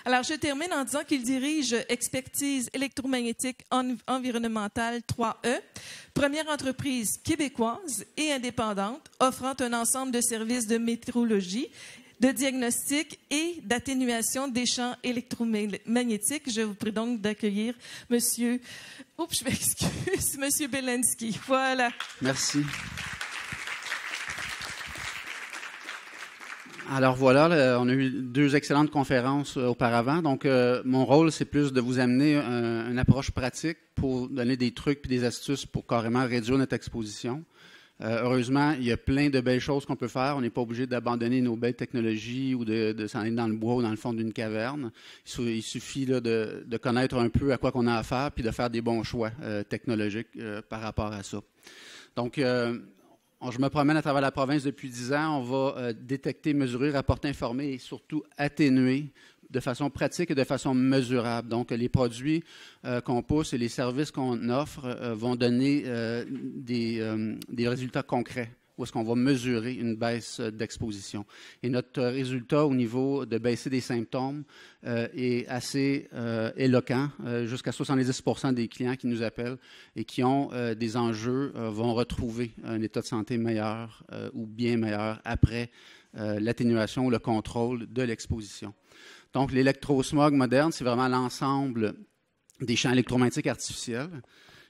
Alors, je termine en disant qu'il dirige Expertise électromagnétique environnementale 3E, première entreprise québécoise et indépendante offrant un ensemble de services de météorologie, de diagnostic et d'atténuation des champs électromagnétiques. Je vous prie donc d'accueillir Monsieur... Oups, je m'excuse, Monsieur Belensky. Voilà. Merci. Alors voilà, on a eu 2 excellentes conférences auparavant. Donc, mon rôle, c'est plus de vous amener une approche pratique pour donner des trucs et des astuces pour carrément réduire notre exposition. Heureusement, il y a plein de belles choses qu'on peut faire. On n'est pas obligé d'abandonner nos belles technologies ou de s'en aller dans le bois ou dans le fond d'une caverne. Il suffit là, de connaître un peu à quoi qu'on a affaire puis de faire des bons choix technologiques par rapport à ça. Donc, je me promène à travers la province depuis 10 ans. On va détecter, mesurer, rapporter, informer et surtout atténuer de façon pratique et de façon mesurable. Donc, les produits qu'on pousse et les services qu'on offre vont donner des résultats concrets où est-ce qu'on va mesurer une baisse d'exposition. Et notre résultat au niveau de baisser des symptômes est assez éloquent. Jusqu'à 70% des clients qui nous appellent et qui ont des enjeux vont retrouver un état de santé meilleur ou bien meilleur après l'atténuation ou le contrôle de l'exposition. Donc, l'électrosmog moderne, c'est vraiment l'ensemble des champs électromagnétiques artificiels.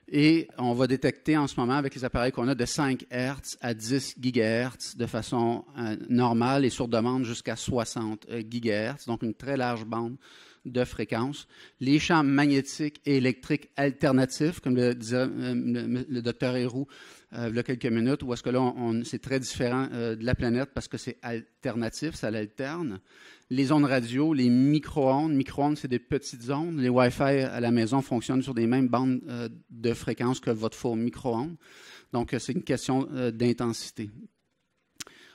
Et on va détecter en ce moment, avec les appareils qu'on a, de 5 Hz à 10 GHz de façon normale et sur demande jusqu'à 60 GHz, donc une très large bande de fréquences. Les champs magnétiques et électriques alternatifs, comme le disait le docteur Héroux il y a quelques minutes, où est-ce que là, c'est très différent de la planète parce que c'est alternatif, ça l'alterne. Les ondes radio, les micro-ondes. Micro-ondes, c'est des petites ondes. Les Wi-Fi à la maison fonctionnent sur des mêmes bandes de fréquences que votre four micro-ondes. Donc, c'est une question d'intensité.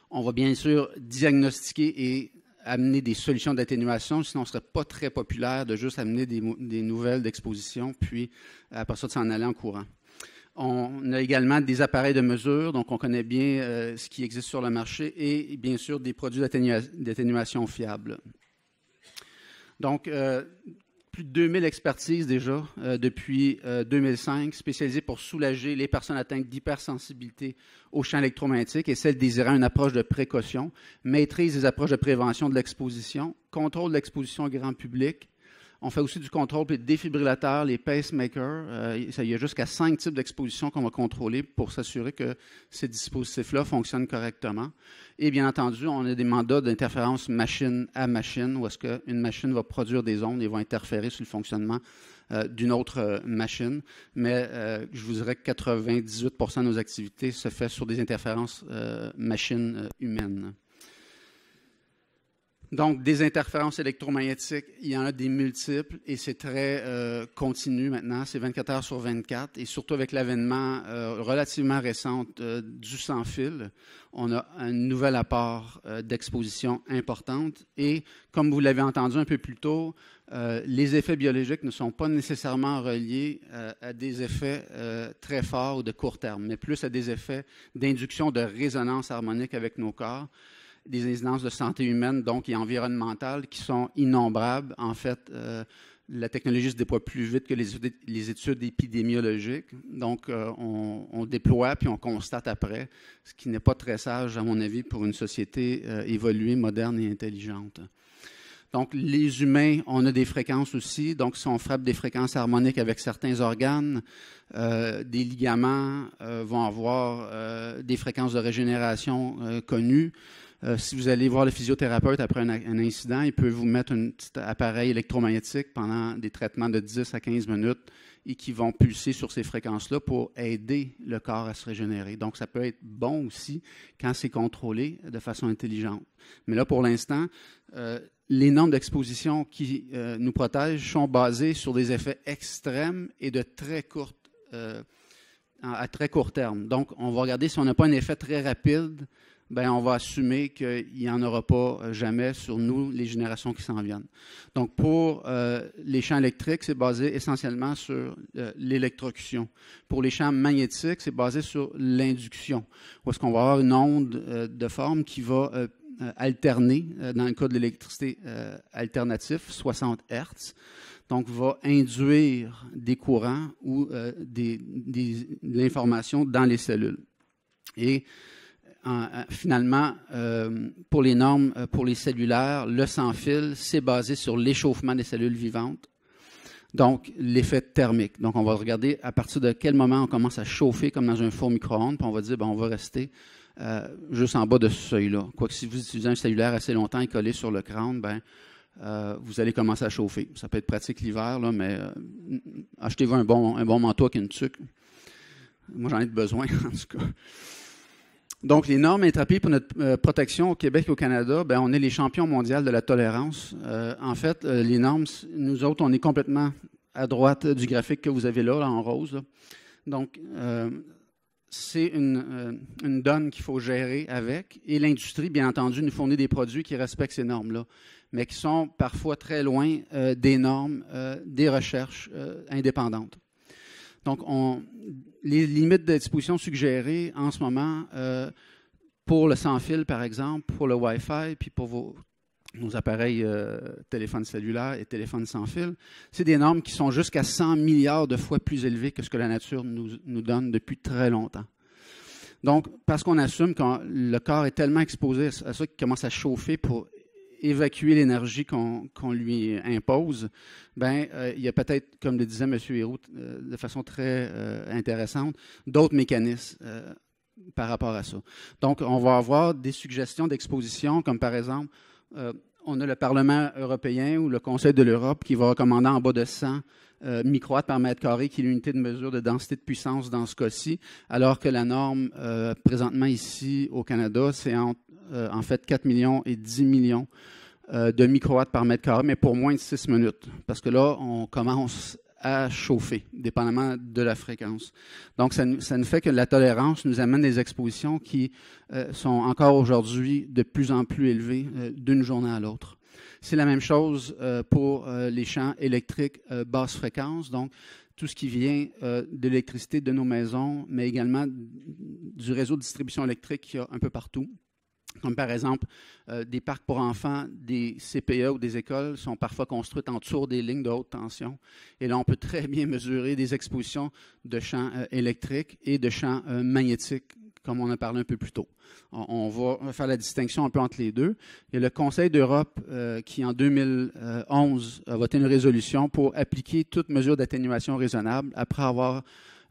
On va bien sûr diagnostiquer et amener des solutions d'atténuation, sinon ce ne serait pas très populaire de juste amener des nouvelles d'exposition, puis après ça, de s'en aller en courant. On a également des appareils de mesure, donc on connaît bien ce qui existe sur le marché et bien sûr des produits d'atténuation fiables. Donc, plus de 2000 expertises déjà depuis 2005, spécialisées pour soulager les personnes atteintes d'hypersensibilité aux champs électromagnétiques et celles désirant une approche de précaution, maîtrise des approches de prévention de l'exposition, contrôle de l'exposition au grand public. On fait aussi du contrôle des défibrillateurs, les pacemakers. Il y a jusqu'à 5 types d'expositions qu'on va contrôler pour s'assurer que ces dispositifs-là fonctionnent correctement. Et bien entendu, on a des mandats d'interférence machine à machine, où est-ce qu'une machine va produire des ondes et va interférer sur le fonctionnement d'une autre machine. Mais je vous dirais que 98% de nos activités se fait sur des interférences machines humaines. Donc, des interférences électromagnétiques, il y en a des multiples et c'est très continu maintenant, c'est 24 heures sur 24 et surtout avec l'avènement relativement récent du sans-fil, on a un nouvel apport d'exposition importante et comme vous l'avez entendu un peu plus tôt, les effets biologiques ne sont pas nécessairement reliés à des effets très forts ou de court terme, mais plus à des effets d'induction de résonance harmonique avec nos corps, des incidences de santé humaine donc et environnementale qui sont innombrables. En fait, la technologie se déploie plus vite que les études épidémiologiques. Donc, on déploie puis on constate après, ce qui n'est pas très sage, à mon avis, pour une société évoluée, moderne et intelligente. Donc, les humains, on a des fréquences aussi. Donc, si on frappe des fréquences harmoniques avec certains organes, des ligaments vont avoir des fréquences de régénération connues. Si vous allez voir le physiothérapeute après un incident, il peut vous mettre un petit appareil électromagnétique pendant des traitements de 10 à 15 minutes et qui vont pulser sur ces fréquences-là pour aider le corps à se régénérer. Donc, ça peut être bon aussi quand c'est contrôlé de façon intelligente. Mais là, pour l'instant, les normes d'exposition qui nous protègent sont basées sur des effets extrêmes et de à très court terme. Donc, on va regarder si on n'a pas un effet très rapide, bien, on va assumer qu'il n'y en aura pas jamais sur nous, les générations qui s'en viennent. Donc, pour les champs électriques, c'est basé essentiellement sur l'électrocution. Pour les champs magnétiques, c'est basé sur l'induction, où est-ce qu'on va avoir une onde de forme qui va alterné, dans le cas de l'électricité alternative, 60 Hz. Donc, va induire des courants ou de l'information dans les cellules. Et finalement, pour les normes, pour les cellulaires, le sans-fil, c'est basé sur l'échauffement des cellules vivantes. Donc, l'effet thermique. Donc, on va regarder à partir de quel moment on commence à chauffer comme dans un four micro-ondes, puis on va dire, on va rester juste en bas de ce seuil-là. Quoique si vous utilisez un cellulaire assez longtemps et collé sur le crâne, vous allez commencer à chauffer. Ça peut être pratique l'hiver, là, mais achetez-vous un bon manteau avec une tuque. Moi, j'en ai besoin, en tout cas. Donc, les normes intrapieds pour notre protection au Québec et au Canada, on est les champions mondiaux de la tolérance. En fait, les normes, nous autres, on est complètement à droite du graphique que vous avez là en rose. Là. Donc, c'est une donne qu'il faut gérer avec. Et l'industrie, bien entendu, nous fournit des produits qui respectent ces normes-là, mais qui sont parfois très loin des normes, des recherches indépendantes. Donc, les limites d'exposition suggérées en ce moment pour le sans-fil, par exemple, pour le Wi-Fi, puis pour nos appareils téléphones cellulaires et téléphones sans fil, c'est des normes qui sont jusqu'à 100 milliards de fois plus élevées que ce que la nature nous donne depuis très longtemps. Donc, parce qu'on assume que le corps est tellement exposé à ça qu'il commence à chauffer pour évacuer l'énergie qu'on lui impose, il y a peut-être, comme le disait M. Héroux de façon très intéressante, d'autres mécanismes par rapport à ça. Donc, on va avoir des suggestions d'exposition, comme par exemple, on a le Parlement européen ou le Conseil de l'Europe qui va recommander en bas de 100 microwatts par mètre carré, qui est l'unité de mesure de densité de puissance dans ce cas-ci, alors que la norme présentement ici au Canada, c'est en fait 4 millions et 10 millions de microwatts par mètre carré, mais pour moins de 6 minutes. Parce que là, on commence à chauffer, dépendamment de la fréquence. Donc, ça ne fait que la tolérance nous amène des expositions qui sont encore aujourd'hui de plus en plus élevées d'une journée à l'autre. C'est la même chose pour les champs électriques basse fréquence, donc tout ce qui vient de l'électricité de nos maisons, mais également du réseau de distribution électrique qu'il y a un peu partout. Comme par exemple, des parcs pour enfants, des CPE ou des écoles sont parfois construites en dessous des lignes de haute tension. Et là, on peut très bien mesurer des expositions de champs électriques et de champs magnétiques, comme on a parlé un peu plus tôt. On va faire la distinction un peu entre les deux. Il y a le Conseil d'Europe qui, en 2011, a voté une résolution pour appliquer toute mesure d'atténuation raisonnable après avoir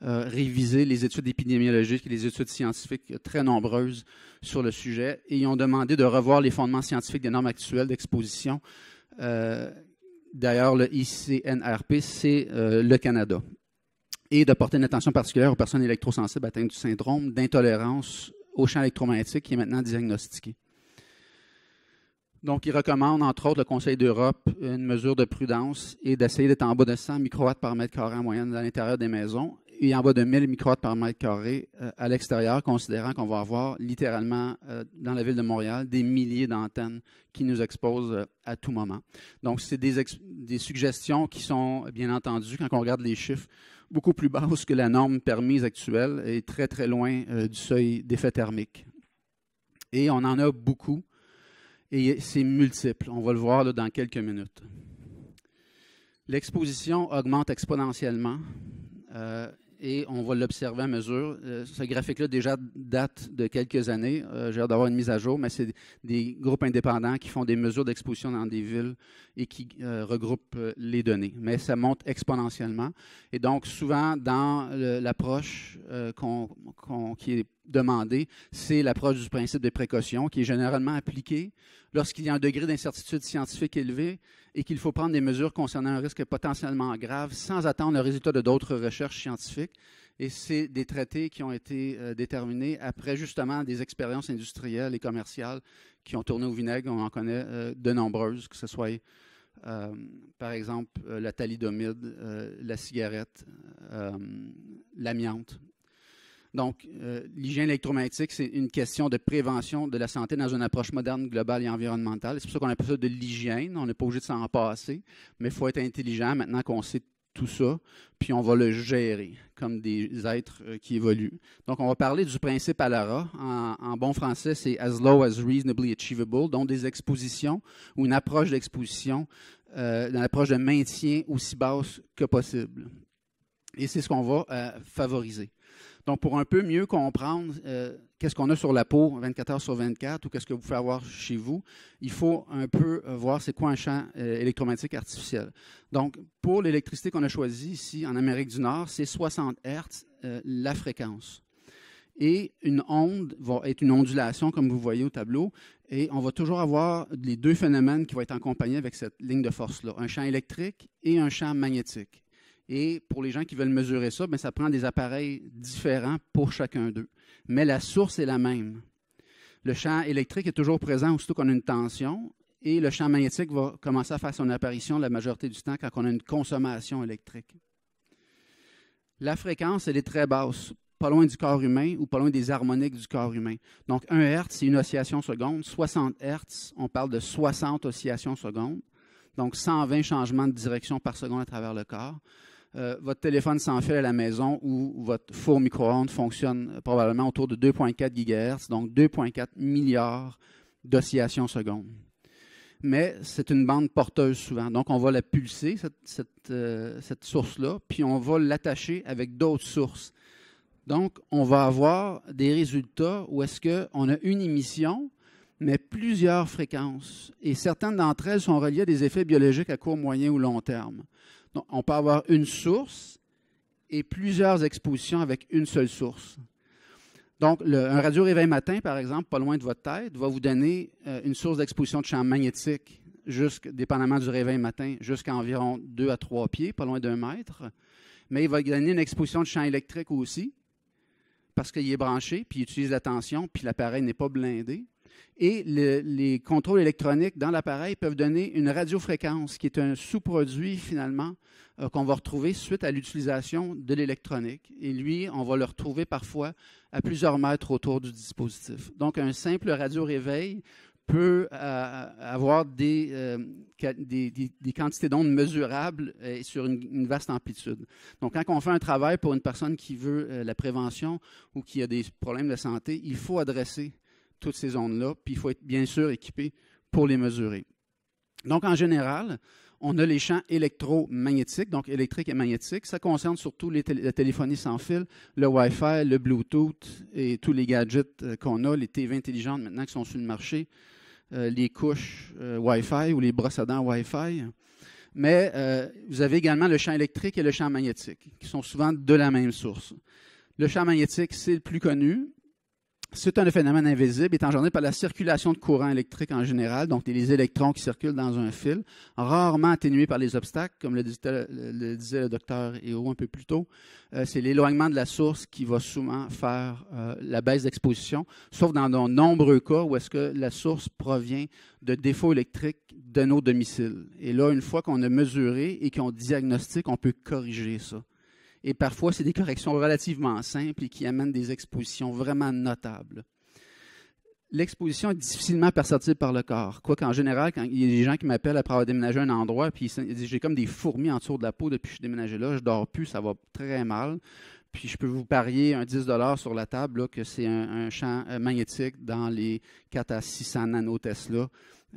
réviser les études épidémiologiques et les études scientifiques très nombreuses sur le sujet. Et ils ont demandé de revoir les fondements scientifiques des normes actuelles d'exposition. D'ailleurs, le ICNRP, c'est le Canada. Et de porter une attention particulière aux personnes électrosensibles atteintes du syndrome d'intolérance au champ électromagnétique qui est maintenant diagnostiqué. Donc, il recommande, entre autres, le Conseil d'Europe, une mesure de prudence et d'essayer d'être en bas de 100 microwatts par mètre carré en moyenne à l'intérieur des maisons et en bas de 1000 microwatts par mètre carré à l'extérieur, considérant qu'on va avoir littéralement dans la ville de Montréal des milliers d'antennes qui nous exposent à tout moment. Donc, c'est des suggestions qui sont, bien entendu, quand on regarde les chiffres, beaucoup plus basses que la norme permise actuelle et très, très loin du seuil d'effet thermique. Et on en a beaucoup. Et c'est multiple. On va le voir là, dans quelques minutes. L'exposition augmente exponentiellement et on va l'observer à mesure. Ce graphique-là déjà date de quelques années. J'ai hâte d'avoir une mise à jour, mais c'est des groupes indépendants qui font des mesures d'exposition dans des villes et qui regroupent les données. Mais ça monte exponentiellement. Et donc, souvent, dans l'approche qui est demandée, c'est l'approche du principe de précaution qui est généralement appliquée lorsqu'il y a un degré d'incertitude scientifique élevé et qu'il faut prendre des mesures concernant un risque potentiellement grave sans attendre le résultat de d'autres recherches scientifiques. Et c'est des traités qui ont été déterminés après justement des expériences industrielles et commerciales qui ont tourné au vinaigre. On en connaît de nombreuses, que ce soit par exemple la thalidomide, la cigarette, l'amiante. Donc, l'hygiène électromagnétique, c'est une question de prévention de la santé dans une approche moderne, globale et environnementale. C'est pour ça qu'on appelle ça de l'hygiène. On n'est pas obligé de s'en passer, mais il faut être intelligent maintenant qu'on sait tout ça, puis on va le gérer comme des êtres qui évoluent. Donc, on va parler du principe ALARA. En bon français, c'est « as low as reasonably achievable », donc des expositions ou une approche d'exposition, une approche de maintien aussi basse que possible. Et c'est ce qu'on va favoriser. Donc, pour un peu mieux comprendre qu'est-ce qu'on a sur la peau 24 heures sur 24 ou qu'est-ce que vous pouvez avoir chez vous, il faut un peu voir c'est quoi un champ électromagnétique artificiel. Donc, pour l'électricité qu'on a choisie ici en Amérique du Nord, c'est 60 Hz la fréquence. Et une onde va être une ondulation, comme vous voyez au tableau, et on va toujours avoir les deux phénomènes qui vont être accompagnés avec cette ligne de force-là, un champ électrique et un champ magnétique. Et pour les gens qui veulent mesurer ça, bien, ça prend des appareils différents pour chacun d'eux. Mais la source est la même. Le champ électrique est toujours présent aussitôt qu'on a une tension et le champ magnétique va commencer à faire son apparition la majorité du temps quand on a une consommation électrique. La fréquence, elle est très basse, pas loin du corps humain ou pas loin des harmoniques du corps humain. Donc, 1 Hz, c'est une oscillation seconde. 60 Hz, on parle de 60 oscillations secondes. Donc, 120 changements de direction par seconde à travers le corps. Votre téléphone sans fil à la maison ou votre four micro-ondes fonctionne probablement autour de 2,4 GHz, donc 2,4 milliards d'oscillations secondes. Mais c'est une bande porteuse souvent. Donc, on va la pulser, cette source-là, puis on va l'attacher avec d'autres sources. Donc, on va avoir des résultats où est-ce qu'on a une émission, mais plusieurs fréquences. Et certaines d'entre elles sont reliées à des effets biologiques à court, moyen ou long terme. Donc, on peut avoir une source et plusieurs expositions avec une seule source. Donc, un radio-réveil matin, par exemple, pas loin de votre tête, va vous donner une source d'exposition de champ magnétique, dépendamment du réveil matin, jusqu'à environ 2 à 3 pieds, pas loin d'1 mètre. Mais il va donner une exposition de champ électrique aussi, parce qu'il est branché, puis il utilise la tension, puis l'appareil n'est pas blindé. Et les contrôles électroniques dans l'appareil peuvent donner une radiofréquence, qui est un sous-produit, finalement, qu'on va retrouver suite à l'utilisation de l'électronique. Et lui, on va le retrouver parfois à plusieurs mètres autour du dispositif. Donc, un simple radio-réveil peut avoir des quantités d'ondes mesurables sur une vaste amplitude. Donc, quand on fait un travail pour une personne qui veut la prévention ou qui a des problèmes de santé, il faut adresser toutes ces ondes-là, puis il faut être bien sûr équipé pour les mesurer. Donc, en général, on a les champs électromagnétiques, donc électriques et magnétiques. Ça concerne surtout la téléphonie sans fil, le Wi-Fi, le Bluetooth et tous les gadgets qu'on a, les TV intelligentes maintenant qui sont sur le marché, les couches Wi-Fi ou les brosses à dents Wi-Fi. Mais vous avez également le champ électrique et le champ magnétique, qui sont souvent de la même source. Le champ magnétique, c'est le plus connu. C'est un phénomène invisible, est engendré par la circulation de courant électrique en général, donc les électrons qui circulent dans un fil, rarement atténués par les obstacles, comme le disait le docteur Hérault un peu plus tôt. C'est l'éloignement de la source qui va souvent faire la baisse d'exposition, sauf dans de nombreux cas où est-ce que la source provient de défauts électriques de nos domiciles. Et là, une fois qu'on a mesuré et qu'on diagnostique, on peut corriger ça. Et parfois, c'est des corrections relativement simples et qui amènent des expositions vraiment notables. L'exposition est difficilement perceptible par le corps. Quoique, en général, quand il y a des gens qui m'appellent après avoir déménagé un endroit, puis ils disent « j'ai comme des fourmis en dessous de la peau depuis que je suis déménagé là, je dors plus, ça va très mal ». Puis je peux vous parier un 10 $ sur la table là, que c'est un champ magnétique dans les 4 à 600 nanotesla.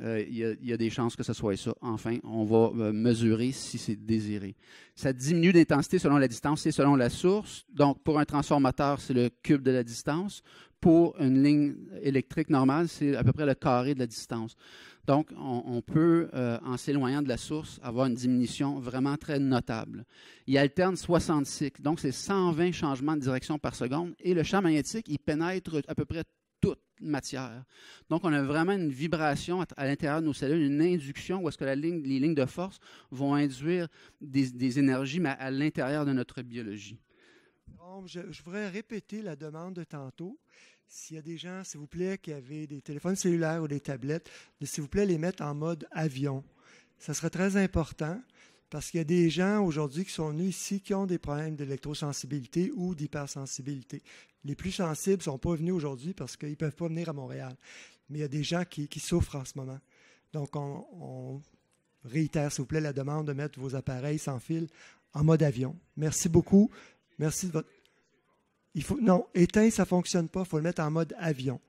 Il y a des chances que ce soit ça. Enfin, on va mesurer si c'est désiré. Ça diminue d'intensité selon la distance et selon la source. Donc, pour un transformateur, c'est le cube de la distance. Pour une ligne électrique normale, c'est à peu près le carré de la distance. Donc, on peut, en s'éloignant de la source, avoir une diminution vraiment très notable. Il alterne 60 cycles. Donc, c'est 120 changements de direction par seconde. Et le champ magnétique, il pénètre à peu près toute matière. Donc, on a vraiment une vibration à l'intérieur de nos cellules, une induction où est-ce que les lignes de force vont induire des énergies, mais à l'intérieur de notre biologie. Je voudrais répéter la demande de tantôt. S'il y a des gens, s'il vous plaît, qui avaient des téléphones cellulaires ou des tablettes, s'il vous plaît, les mettre en mode avion. Ça serait très important parce qu'il y a des gens aujourd'hui qui sont venus ici qui ont des problèmes d'électrosensibilité ou d'hypersensibilité. Les plus sensibles ne sont pas venus aujourd'hui parce qu'ils ne peuvent pas venir à Montréal. Mais il y a des gens qui souffrent en ce moment. Donc, on réitère, s'il vous plaît, la demande de mettre vos appareils sans fil en mode avion. Merci beaucoup. Merci de votre... Non, éteint, ça ne fonctionne pas. Il faut le mettre en mode avion.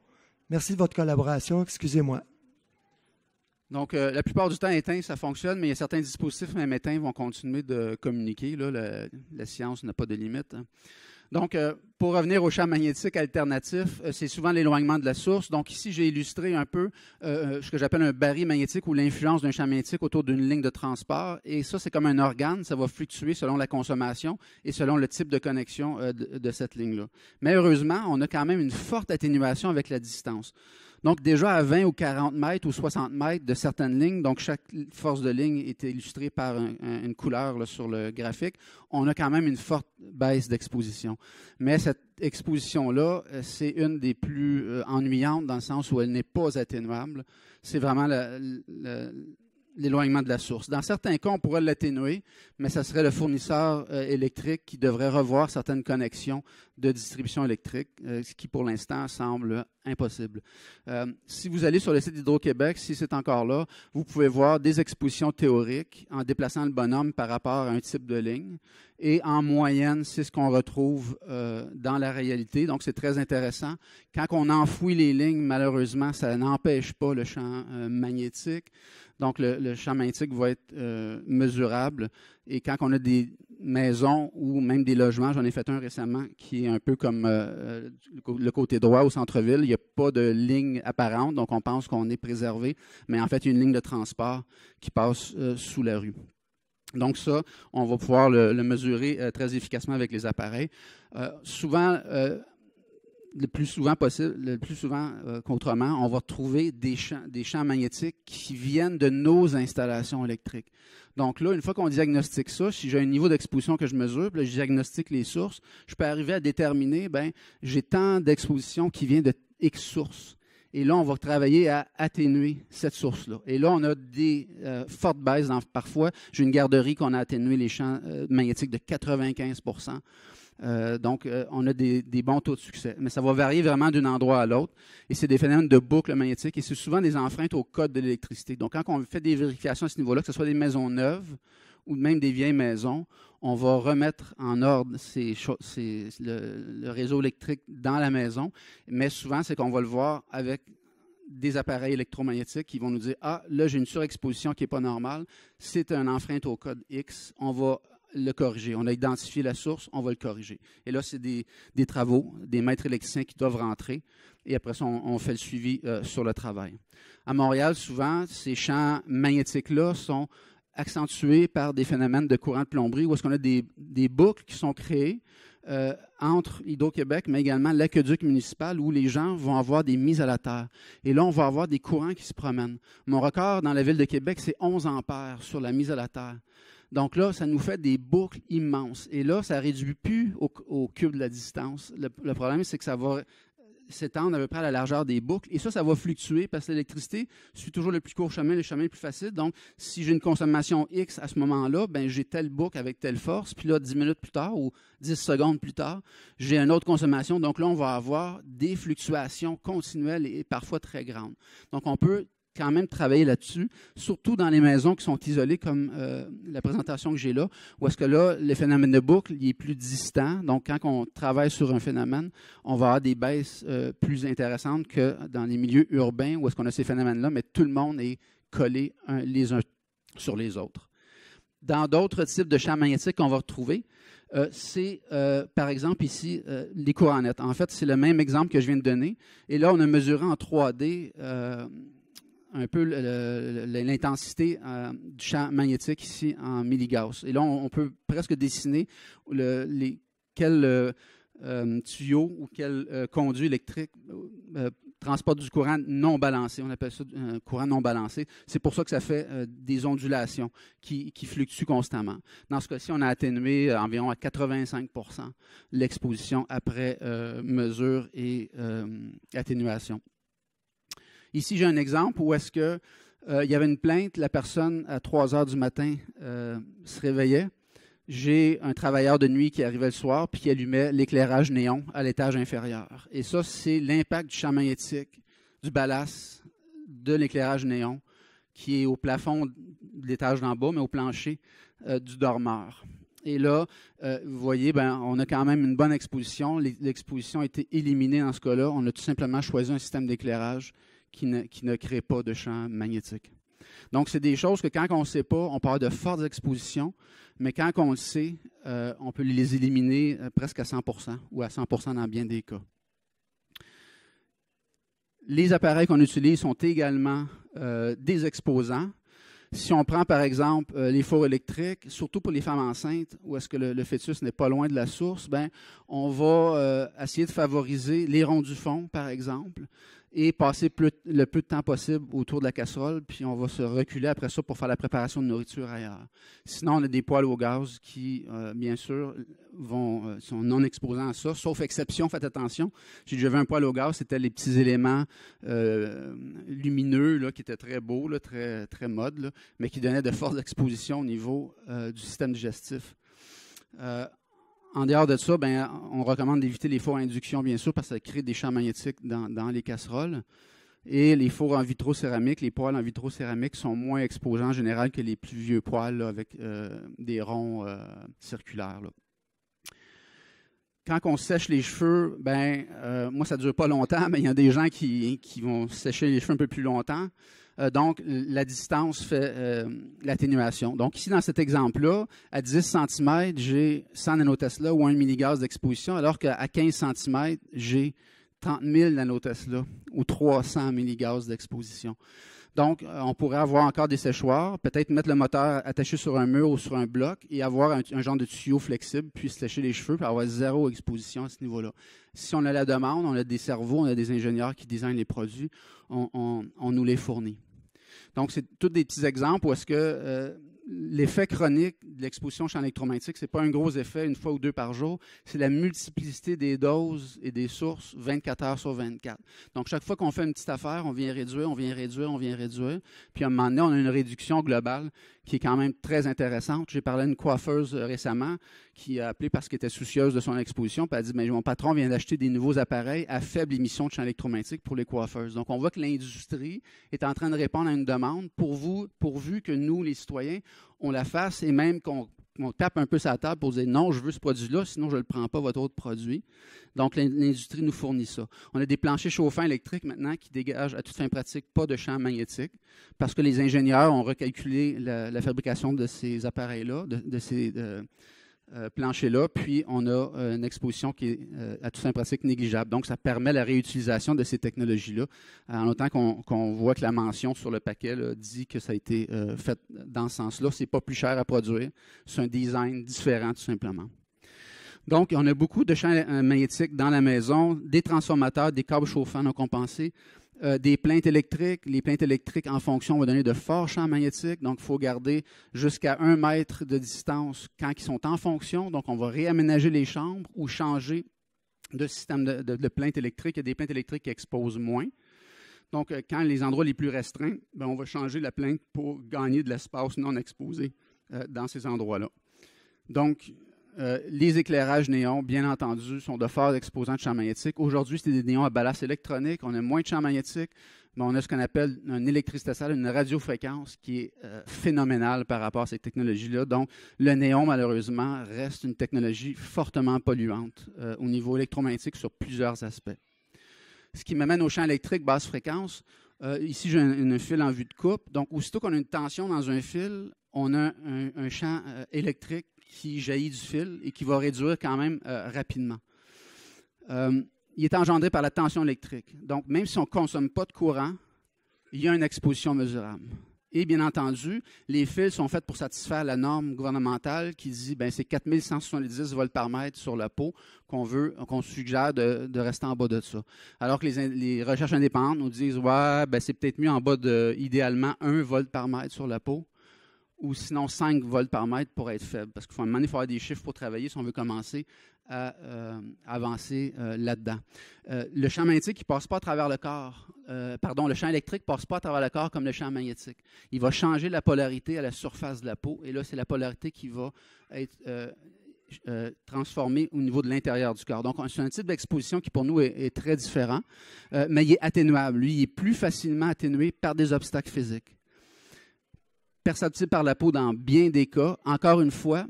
Merci de votre collaboration. Excusez-moi. Donc, la plupart du temps, éteint, ça fonctionne, mais il y a certains dispositifs, même éteints, vont continuer de communiquer. Là, la science n'a pas de limite. Donc, pour revenir au champ magnétique alternatif, c'est souvent l'éloignement de la source. Donc, ici, j'ai illustré un peu ce que j'appelle un baril magnétique ou l'influence d'un champ magnétique autour d'une ligne de transport. Et ça, c'est comme un organe. Ça va fluctuer selon la consommation et selon le type de connexion de cette ligne-là. Mais heureusement, on a quand même une forte atténuation avec la distance. Donc, déjà à 20 ou 40 mètres ou 60 mètres de certaines lignes, donc chaque force de ligne est illustrée par une couleur là, sur le graphique, on a quand même une forte baisse d'exposition. Mais cette exposition-là, c'est une des plus ennuyantes dans le sens où elle n'est pas atténuable. C'est vraiment l'éloignement de la source. Dans certains cas, on pourrait l'atténuer, mais ce serait le fournisseur électrique qui devrait revoir certaines connexions de distribution électrique, ce qui pour l'instant semble impossible. Si vous allez sur le site d'Hydro-Québec, si c'est encore là, vous pouvez voir des expositions théoriques en déplaçant le bonhomme par rapport à un type de ligne. Et en moyenne, c'est ce qu'on retrouve dans la réalité. Donc, c'est très intéressant. Quand on enfouit les lignes, malheureusement, ça n'empêche pas le champ magnétique. Donc, le champ magnétique va être mesurable. Et quand on a des maisons ou même des logements, j'en ai fait un récemment qui est un peu comme le côté droit au centre-ville. Il n'y a pas de ligne apparente, donc on pense qu'on est préservé. Mais en fait, il y a une ligne de transport qui passe sous la rue. Donc ça, on va pouvoir le mesurer très efficacement avec les appareils. Le plus souvent qu'autrement, on va trouver des champs magnétiques qui viennent de nos installations électriques. Donc là, une fois qu'on diagnostique ça, si j'ai un niveau d'exposition que je mesure, puis là, je diagnostique les sources, je peux arriver à déterminer, j'ai tant d'exposition qui vient de X sources. Et là, on va travailler à atténuer cette source-là. Et là, on a des fortes baisses. Parfois, j'ai une garderie qu'on a atténué les champs magnétiques de 95 donc, on a des bons taux de succès. Mais ça va varier vraiment d'un endroit à l'autre. Et c'est des phénomènes de boucle magnétique. Et c'est souvent des enfreintes au code de l'électricité. Donc, quand on fait des vérifications à ce niveau-là, que ce soit des maisons neuves ou même des vieilles maisons, on va remettre en ordre le réseau électrique dans la maison. Mais souvent, c'est qu'on va le voir avec des appareils électromagnétiques qui vont nous dire « Ah, là, j'ai une surexposition qui n'est pas normale. C'est une enfreinte au code X. On va le corriger. On a identifié la source, on va le corriger. » Et là, c'est des travaux, des maîtres électriciens qui doivent rentrer. Et après ça, on fait le suivi sur le travail. À Montréal, souvent, ces champs magnétiques-là sont accentués par des phénomènes de courant de plomberie où est-ce qu'on a des boucles qui sont créées entre Hydro-Québec, mais également l'aqueduc municipal où les gens vont avoir des mises à la terre. Et là, on va avoir des courants qui se promènent. Mon record dans la ville de Québec, c'est 11 ampères sur la mise à la terre. Donc là, ça nous fait des boucles immenses. Et là, ça ne réduit plus au cube de la distance. Le problème, c'est que ça va s'étendre à peu près à la largeur des boucles. Et ça va fluctuer parce que l'électricité suit toujours le plus court chemin, le chemin le plus facile. Donc, si j'ai une consommation X à ce moment-là, j'ai telle boucle avec telle force. Puis là, 10 minutes plus tard ou 10 secondes plus tard, j'ai une autre consommation. Donc là, on va avoir des fluctuations continuelles et parfois très grandes. Donc, on peut quand même travailler là-dessus, surtout dans les maisons qui sont isolées comme la présentation que j'ai là, où est-ce que là, le phénomène de boucle il est plus distant. Donc, quand on travaille sur un phénomène, on va avoir des baisses plus intéressantes que dans les milieux urbains où est-ce qu'on a ces phénomènes-là, mais tout le monde est collé les uns sur les autres. Dans d'autres types de champs magnétiques qu'on va retrouver, c'est, par exemple, ici, les courants nets. En fait, c'est le même exemple que je viens de donner. Et là, on a mesuré en 3D un peu l'intensité du champ magnétique ici en milligauss. Et là, on peut presque dessiner quels tuyaux ou quels conduits électriques transportent du courant non balancé. On appelle ça un courant non balancé. C'est pour ça que ça fait des ondulations qui fluctuent constamment. Dans ce cas-ci, on a atténué environ à 85 % l'exposition après mesure et atténuation. Ici, j'ai un exemple où est-ce que il y avait une plainte, la personne à 3 heures du matin se réveillait. J'ai un travailleur de nuit qui arrivait le soir puis qui allumait l'éclairage néon à l'étage inférieur. Et ça, c'est l'impact du champ magnétique, du ballast, de l'éclairage néon qui est au plafond de l'étage d'en bas, mais au plancher du dormeur. Et là, vous voyez, on a quand même une bonne exposition. L'exposition a été éliminée dans ce cas-là. On a tout simplement choisi un système d'éclairage qui ne crée pas de champ magnétique. Donc, c'est des choses que quand on ne sait pas, on peut avoir de fortes expositions, mais quand on le sait, on peut les éliminer presque à 100% ou à 100% dans bien des cas. Les appareils qu'on utilise sont également des exposants. Si on prend, par exemple, les fours électriques, surtout pour les femmes enceintes, où est-ce que le fœtus n'est pas loin de la source, on va essayer de favoriser les ronds du fond, par exemple, et passer le peu de temps possible autour de la casserole, puis on va se reculer après ça pour faire la préparation de nourriture ailleurs. Sinon, on a des poêles au gaz qui, bien sûr, sont non exposants à ça, sauf exception, faites attention. J'ai déjà vu un poêle au gaz, c'était les petits éléments lumineux là, qui étaient très beaux, là, très, très mode, là, mais qui donnaient de fortes expositions au niveau du système digestif. En dehors de ça, on recommande d'éviter les fours à induction, bien sûr, parce que ça crée des champs magnétiques dans les casseroles. Et les fours en vitrocéramique, les poêles en vitrocéramique sont moins exposants en général que les plus vieux poêles là, avec des ronds circulaires. Là. Quand on sèche les cheveux, moi, ça ne dure pas longtemps, mais il y a des gens qui vont sécher les cheveux un peu plus longtemps. Donc, la distance fait l'atténuation. Donc, ici, dans cet exemple-là, à 10 cm, j'ai 100 nanotesla ou 1 milligauss d'exposition, alors qu'à 15 cm, j'ai 30 000 nanotesla ou 300 milligauss d'exposition. Donc, on pourrait avoir encore des séchoirs, peut-être mettre le moteur attaché sur un mur ou sur un bloc et avoir un genre de tuyau flexible, puis se lécher les cheveux, puis avoir zéro exposition à ce niveau-là. Si on a la demande, on a des cerveaux, on a des ingénieurs qui designent les produits, on nous les fournit. Donc, c'est tous des petits exemples où est-ce que l'effet chronique de l'exposition au champ électromagnétique, ce n'est pas un gros effet une fois ou deux par jour, c'est la multiplicité des doses et des sources 24 heures sur 24. Donc, chaque fois qu'on fait une petite affaire, on vient réduire, on vient réduire, on vient réduire. Puis, à un moment donné, on a une réduction globale qui est quand même très intéressante. J'ai parlé à une coiffeuse récemment qui a appelé parce qu'elle était soucieuse de son exposition. Puis elle a dit, mon patron vient d'acheter des nouveaux appareils à faible émission de champ électromagnétique pour les coiffeuses. Donc, on voit que l'industrie est en train de répondre à une demande pourvu que nous, les citoyens, on la fasse et même qu'on tape un peu sa table pour dire non, je veux ce produit-là, sinon je ne le prends pas, votre autre produit. Donc, l'industrie nous fournit ça. On a des planchers chauffants électriques maintenant qui dégagent à toute fin pratique pas de champ magnétique parce que les ingénieurs ont recalculé la fabrication de ces appareils-là, de ces planchers-là, puis on a une exposition qui est à toute fin pratique négligeable. Donc, ça permet la réutilisation de ces technologies-là, en autant qu'on voit que la mention sur le paquet là, dit que ça a été fait dans ce sens-là. Ce n'est pas plus cher à produire. C'est un design différent, tout simplement. Donc, on a beaucoup de champs magnétiques dans la maison, des transformateurs, des câbles chauffants non compensés, des plaintes électriques. Les plaintes électriques, en fonction, vont donner de forts champs magnétiques. Donc, il faut garder jusqu'à 1 mètre de distance quand ils sont en fonction. Donc, on va réaménager les chambres ou changer de système de plaintes électriques. Il y a des plaintes électriques qui exposent moins. Donc, quand les endroits les plus restreints, on va changer la plainte pour gagner de l'espace non exposé dans ces endroits-là. Donc, les éclairages néons, bien entendu, sont de forts exposants de champs magnétiques. Aujourd'hui, c'est des néons à ballast électronique. On a moins de champs magnétiques, mais on a ce qu'on appelle une électrostatiale, une radiofréquence qui est phénoménale par rapport à ces technologies-là. Donc, le néon, malheureusement, reste une technologie fortement polluante au niveau électromagnétique sur plusieurs aspects. Ce qui m'amène au champ électrique basse fréquence. Ici, j'ai un fil en vue de coupe. Donc, aussitôt qu'on a une tension dans un fil, on a un champ électrique qui jaillit du fil et qui va réduire quand même rapidement. Il est engendré par la tension électrique. Donc, même si on ne consomme pas de courant, il y a une exposition mesurable. Et bien entendu, les fils sont faits pour satisfaire la norme gouvernementale qui dit que c'est 4170 volts par mètre sur la peau qu'on suggère de rester en bas de ça. Alors que les recherches indépendantes nous disent c'est peut-être mieux en bas de, idéalement, 1 volt par mètre sur la peau, ou sinon 5 volts par mètre pour être faible. Parce qu'il faut avoir des chiffres pour travailler si on veut commencer à avancer là-dedans. Le champ magnétique, il ne passe pas à travers le corps. Le champ électrique ne passe pas à travers le corps comme le champ magnétique. Il va changer la polarité à la surface de la peau. Et là, c'est la polarité qui va être transformée au niveau de l'intérieur du corps. Donc, c'est un type d'exposition qui, pour nous, est très différent. Mais il est atténuable. Lui, il est plus facilement atténué par des obstacles physiques. Perceptible par la peau dans bien des cas. Encore une fois,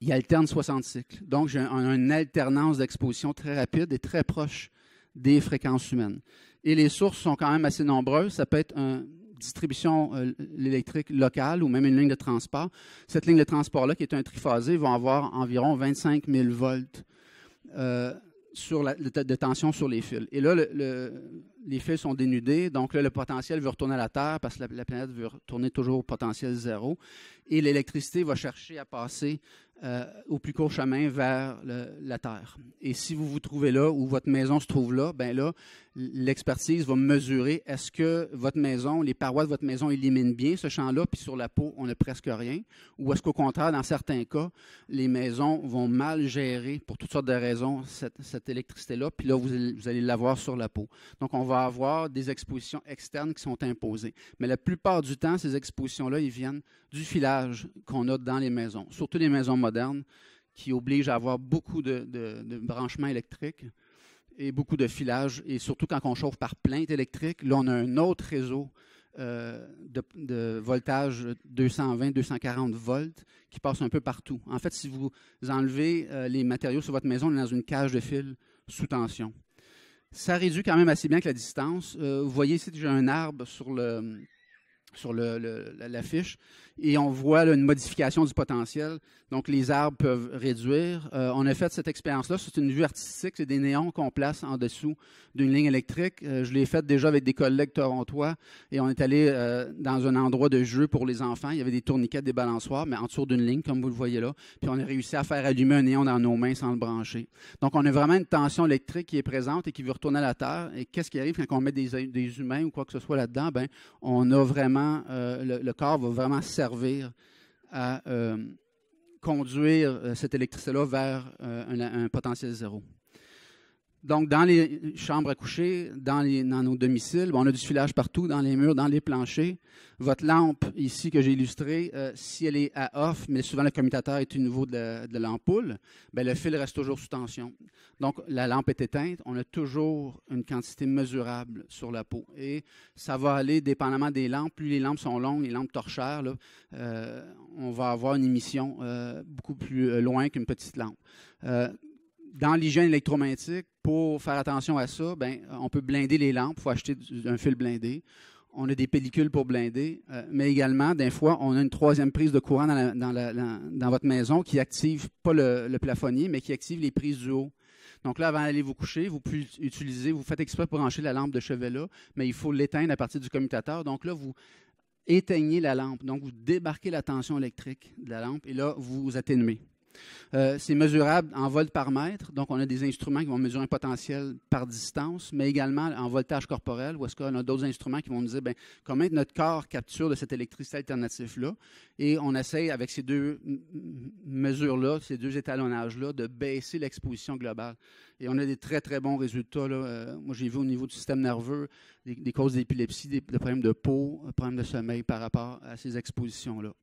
il alterne 60 cycles. Donc, j'ai une alternance d'exposition très rapide et très proche des fréquences humaines. Et les sources sont quand même assez nombreuses. Ça peut être une distribution électrique locale ou même une ligne de transport. Cette ligne de transport-là, qui est un triphasé, va avoir environ 25 000 volts de tension sur les fils. Et là, les fils sont dénudés, donc là, le potentiel veut retourner à la Terre parce que la planète veut retourner toujours au potentiel zéro. Et l'électricité va chercher à passer au plus court chemin vers la Terre. Et si vous vous trouvez là, ou votre maison se trouve là, bien là, l'expertise va mesurer est-ce que votre maison, les parois de votre maison éliminent bien ce champ-là, puis sur la peau, on n'a presque rien, ou est-ce qu'au contraire, dans certains cas, les maisons vont mal gérer, pour toutes sortes de raisons, cette électricité-là, puis là, vous allez l'avoir sur la peau. Donc, on va avoir des expositions externes qui sont imposées. Mais la plupart du temps, ces expositions-là, ils viennent du filage qu'on a dans les maisons, surtout les maisons modernes, qui obligent à avoir beaucoup de branchements électriques et beaucoup de filage. Et surtout quand on chauffe par plainte électrique, là, on a un autre réseau de voltage 220-240 volts qui passe un peu partout. En fait, si vous enlevez les matériaux sur votre maison, on est dans une cage de fil sous tension. Ça réduit quand même assez bien que la distance. Vous voyez ici, j'ai un arbre sur l'affiche et on voit là, une modification du potentiel. Donc, les arbres peuvent réduire. On a fait cette expérience-là. C'est une vue artistique. C'est des néons qu'on place en dessous d'une ligne électrique. Je l'ai faite déjà avec des collègues torontois et on est allé dans un endroit de jeu pour les enfants. Il y avait des tourniquets, des balançoires, mais en dessous d'une ligne, comme vous le voyez là. Puis, on a réussi à faire allumer un néon dans nos mains sans le brancher. Donc, on a vraiment une tension électrique qui est présente et qui veut retourner à la Terre. Et qu'est-ce qui arrive quand on met des humains ou quoi que ce soit là-dedans? Bien, on a vraiment, le corps va vraiment servir à conduire cette électricité-là vers un potentiel zéro. Donc, dans les chambres à coucher, dans nos domiciles, on a du filage partout, dans les murs, dans les planchers. Votre lampe, ici, que j'ai illustrée, si elle est à off, mais souvent le commutateur est au niveau de l'ampoule, bien, le fil reste toujours sous tension. Donc, la lampe est éteinte, on a toujours une quantité mesurable sur la peau. Et ça va aller dépendamment des lampes. Plus les lampes sont longues, les lampes torchères, là, on va avoir une émission beaucoup plus loin qu'une petite lampe. Dans l'hygiène électromagnétique, pour faire attention à ça, bien, on peut blinder les lampes. Il faut acheter un fil blindé. On a des pellicules pour blinder. Mais également, des fois, on a une troisième prise de courant dans votre maison qui active, pas le plafonnier, mais qui active les prises du haut. Donc là, avant d'aller vous coucher, vous pouvez utiliser, vous faites exprès pour brancher la lampe de chevet là, mais il faut l'éteindre à partir du commutateur. Donc là, vous éteignez la lampe. Donc, vous débarquez la tension électrique de la lampe et là, vous atténuez. C'est mesurable en volts par mètre, donc on a des instruments qui vont mesurer un potentiel par distance, mais également en voltage corporel, où est-ce qu'on a d'autres instruments qui vont nous dire bien, comment notre corps capture de cette électricité alternative-là, et on essaye avec ces deux mesures-là, ces deux étalonnages-là, de baisser l'exposition globale. Et on a des très, très bons résultats. Là. Moi, j'ai vu au niveau du système nerveux des causes d'épilepsie, des problèmes de peau, des problèmes de sommeil par rapport à ces expositions-là.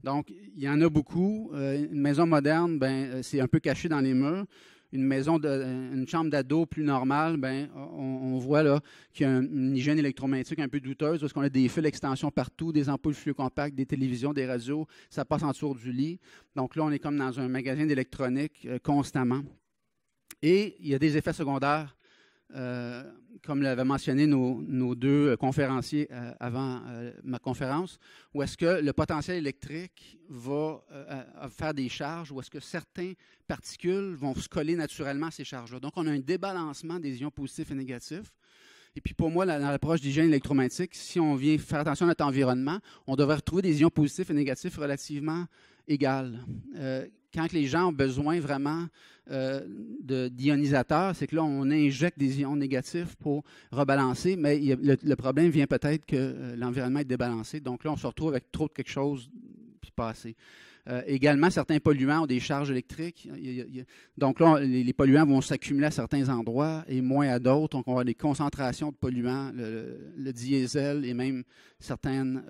Donc, il y en a beaucoup. Une maison moderne, ben, c'est un peu caché dans les murs. Une chambre d'ado plus normale, ben, on voit là qu'il y a une hygiène électromagnétique un peu douteuse parce qu'on a des fils d'extension partout, des ampoules fluo compacts, des télévisions, des radios, ça passe en dessous du lit. Donc là, on est comme dans un magasin d'électronique constamment. Et il y a des effets secondaires, comme l'avaient mentionné nos deux conférenciers avant ma conférence, où est-ce que le potentiel électrique va faire des charges, où est-ce que certaines particules vont se coller naturellement à ces charges-là. Donc, on a un débalancement des ions positifs et négatifs. Et puis pour moi, dans l'approche d'hygiène électromagnétique, si on vient faire attention à notre environnement, on devrait retrouver des ions positifs et négatifs relativement égales. Quand les gens ont besoin vraiment d'ionisateurs, c'est que là, on injecte des ions négatifs pour rebalancer, mais le problème vient peut-être que l'environnement est débalancé. Donc là, on se retrouve avec trop de quelque chose puis pas assez. Également, certains polluants ont des charges électriques. Donc là, les polluants vont s'accumuler à certains endroits et moins à d'autres. Donc, on va avoir des concentrations de polluants, le diesel et même certains